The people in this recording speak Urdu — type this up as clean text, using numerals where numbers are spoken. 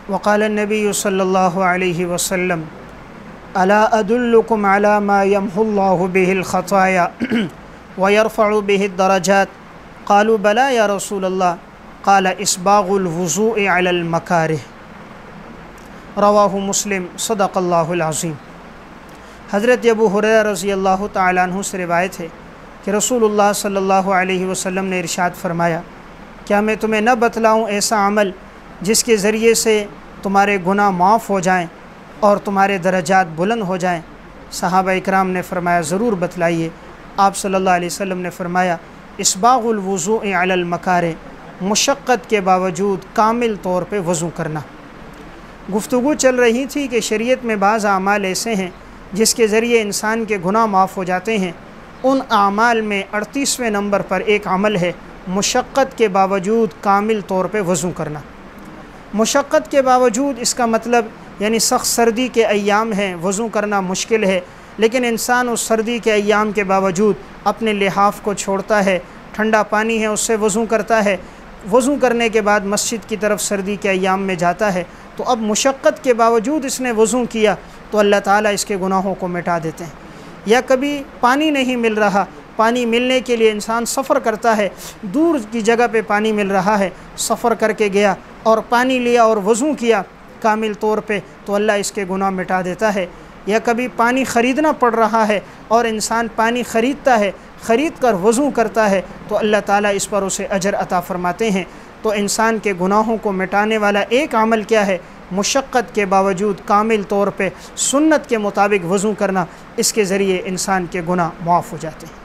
وقال النبی صلی اللہ علیہ وسلم الا ادلکم علی ما یمحو اللہ بہ الخطایا ویرفع بہ الدرجات قالوا بلا یا رسول اللہ قال اسباغ الوضوء علی المکارہ رواہ مسلم صدق اللہ العظیم۔ حضرت ابو ہریرہ رضی اللہ تعالیٰ عنہ سے روایت ہے کہ رسول اللہ صلی اللہ علیہ وسلم نے ارشاد فرمایا، کیا میں تمہیں نہ بتلاؤں ایسا عمل جس کے ذریعے سے تمہارے گناہ معاف ہو جائیں اور تمہارے درجات بلند ہو جائیں؟ صحابہ اکرام نے فرمایا ضرور بتلائیے۔ آپ صلی اللہ علیہ وسلم نے فرمایا اسباغ الوضوء علی المکارہ، مشقت کے باوجود کامل طور پہ وضو کرنا۔ گفتگو چل رہی تھی کہ شریعت میں بعض اعمال ایسے ہیں جس کے ذریعے انسان کے گناہ معاف ہو جاتے ہیں۔ ان اعمال میں 38ویں نمبر پر ایک عمل ہے مشقت کے باوجود کامل طور پہ وضو کرنا۔ مشقت کے باوجود اس کا مطلب یعنی سخت سردی کے ایام ہیں، وضو کرنا مشکل ہے، لیکن انسان اس سردی کے ایام کے باوجود اپنے لحاف کو چھوڑتا ہے، ٹھنڈا پانی ہے اس سے وضو کرتا ہے، وضو کرنے کے بعد مسجد کی طرف سردی کے ایام میں جاتا ہے، تو اب مشقت کے باوجود اس نے وضو کیا تو اللہ تعالیٰ اس کے گناہوں کو مٹا دیتے ہیں۔ یا کبھی پانی نہیں مل رہا، پانی ملنے کے لیے انسان سفر کرتا ہے، دور کی جگہ پہ پانی مل رہا ہے، سفر کر کے گیا اور پانی لیا اور وضو کیا کامل طور پہ تو اللہ اس کے گناہ مٹا دیتا ہے۔ یا کبھی پانی خریدنا پڑ رہا ہے اور انسان پانی خریدتا ہے، خرید کر وضو کرتا ہے تو اللہ تعالیٰ اس پر اسے اجر عطا فرماتے ہیں۔ تو انسان کے گناہوں کو مٹانے والا ایک عمل کیا ہے؟ مشقت کے باوجود کامل طور پہ سنت کے مطابق وضو کرنا، اس کے ذریعے انسان کے گناہ معاف ہو جاتے ہیں۔